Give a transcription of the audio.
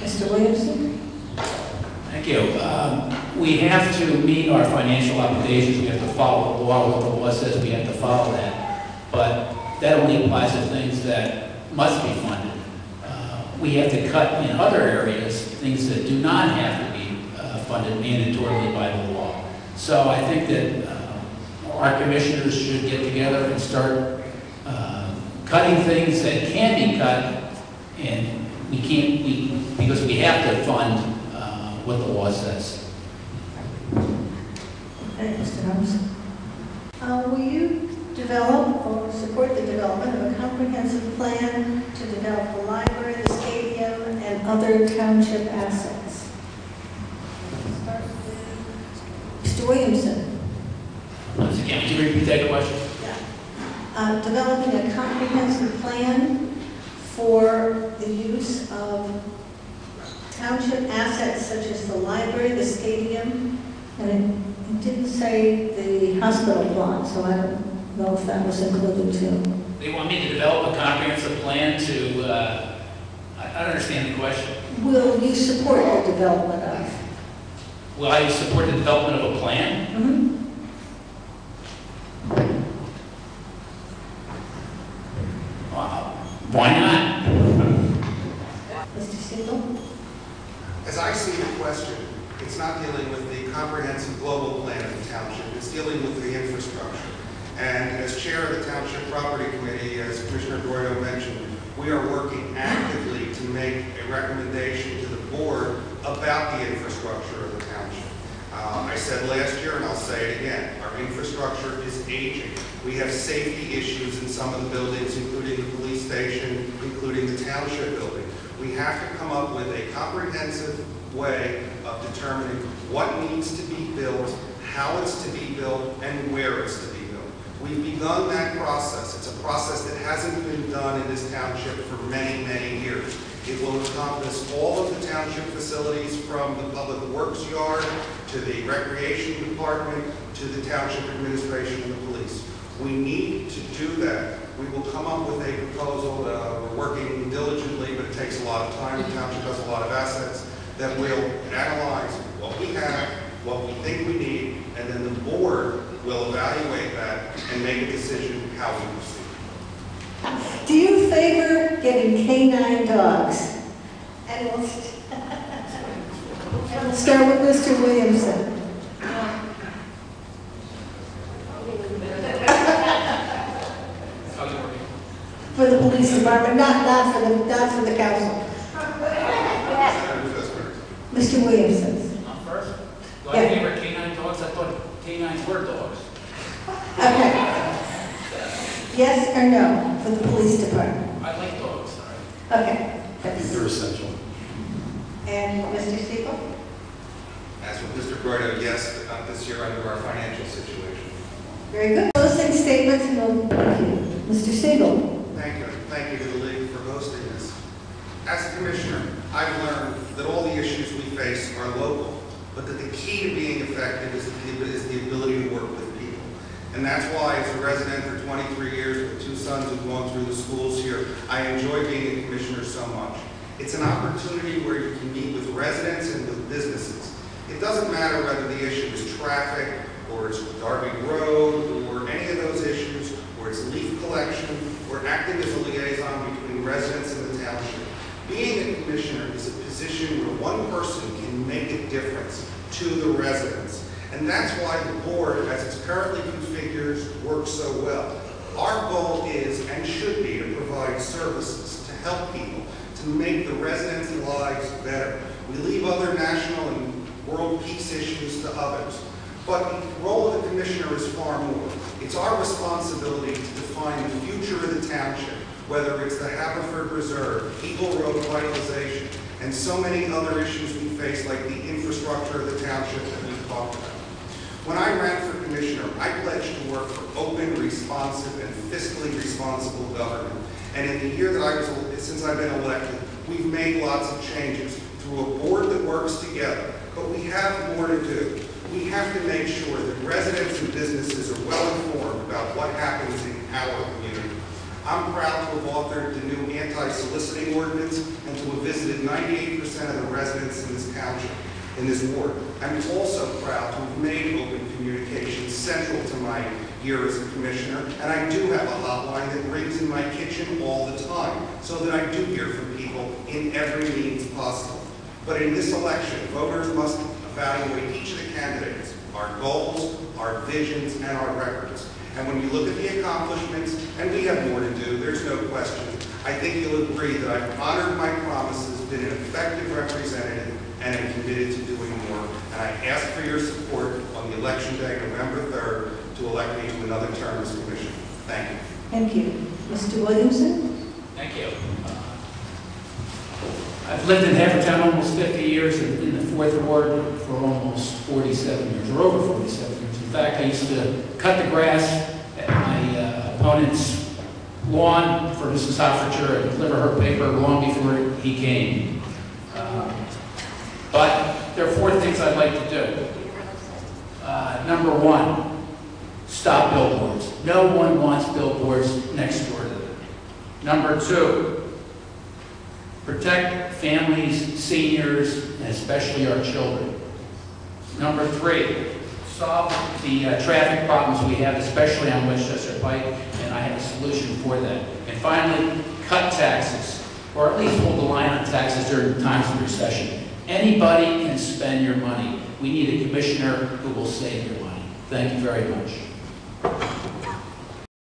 Mr. Williamson? Thank you. We have to meet our financial obligations. We have to follow the law. What the law says, we have to follow that. But that only applies to things that must be funded. We have to cut in other areas, things that do not have to be funded mandatorily by the law. So I think that our commissioners should get together and start cutting things that can be cut, and we can't, because we have to fund what the law says. Okay, Mr. Holmes. Will you develop or support the development of a comprehensive plan to develop the library, the stadium, and other township assets? Start with Mr. Williamson. Once again, would you repeat that question? Yeah. Developing a comprehensive plan for the use of township assets such as the library, the stadium, and it didn't say the hospital plot, so I don't know if that was included too. They want me to develop a comprehensive plan to, I don't understand the question. Will you support the development of? Will I support the development of a plan? Mm-hmm. Why not? Mr. Siegel? As I see the question, it's not dealing with the comprehensive global plan of the township. It's dealing with the infrastructure. And as chair of the Township Property Committee, as Commissioner Gordo mentioned, we are working actively to make a recommendation to the board about the infrastructure of the township. I said last year, and I'll say it again, our infrastructure is aging. We have safety issues in some of the buildings, including the police station, including the township building. We have to come up with a comprehensive way of determining what needs to be built, how it's to be built, and where it's to be built. We've begun that process. It's a process that hasn't been done in this township for many, many years. It will encompass all of the township facilities, from the public works yard to the recreation department to the township administration and the police. We need to do that. We will come up with a proposal. We're working diligently, but it takes a lot of time. The township has a lot of assets that will analyze what we have, what we think we need, and then the board will evaluate that and make a decision how we proceed. Do you favor getting canine dogs? And we'll start with Mr. Williamson. For the police department, not for the council. Mr. Williamson. First? Do I favor canine dogs? I thought canines were dogs. Okay. Yes or no for the police department? I like dogs. Okay. They're essential. And Mr. Siegel? As with Mr. Gordo, yes, but not this year under our financial situation. Very good. Closing statements, and we'll thank you. Mr. Siegel. Thank you. Thank you to the league for hosting this. As a commissioner, I've learned that all the issues we face are local, but that the key to being effective is the ability to work with people. And that's why, as a resident for 23 years with two sons who've gone through the schools here, I enjoy being a commissioner so much. It's an opportunity where you can meet with residents and with businesses. It doesn't matter whether the issue is traffic, or it's Darby Road, or any of those issues, or it's leaf collection, or acting as a liaison between residents and the township. Being a commissioner is a position where one person can make a difference to the residents. And that's why the board, as it's currently configured, works so well. Our goal is, and should be, to provide services, to help people, to make the residents' lives better. We leave other national and world peace issues to others. But the role of the commissioner is far more. It's our responsibility to define the future of the township, whether it's the Haverford Reserve, Eagle Road revitalization, and so many other issues we face, like the infrastructure of the township that we've talked about. When I ran for commissioner, I pledged to work for open, responsive, and fiscally responsible government. And in the year that since I've been elected, we've made lots of changes through a board that works together. But we have more to do. We have to make sure that residents and businesses are well informed about what happens in our community. I'm proud to have authored the new anti-soliciting ordinance and to have visited 98% of the residents in this township, in this ward. I'm also proud to have made open communication central to my year as a commissioner, and I do have a hotline that rings in my kitchen all the time, so that I do hear from people in every means possible. But in this election, voters must evaluate each of the candidates, our goals, our visions, and our records. And when you look at the accomplishments, and we have more to do, there's no question, I think you'll agree that I've honored my promises, been an effective representative, and am committed to doing more. And I ask for your support on the election day, November 3rd, to elect me to another term as commissioner. Thank you. Thank you. Mr. Williamson? Thank you. I've lived in Havertown almost 50 years, in the 4th Ward for almost 47 years, or over 47 years. In fact, I used to cut the grass at my opponent's lawn for Mrs. Hoffager and deliver her paper long before he came. But there are 4 things I'd like to do. Number 1, stop billboards. No one wants billboards next door to them. Number 2, protect families, seniors, and especially our children. Number 3, solve the traffic problems we have, especially on Westchester Pike, and I have a solution for that. And finally, cut taxes, or at least hold the line on taxes during times of recession. Anybody can spend your money. We need a commissioner who will save your money. Thank you very much.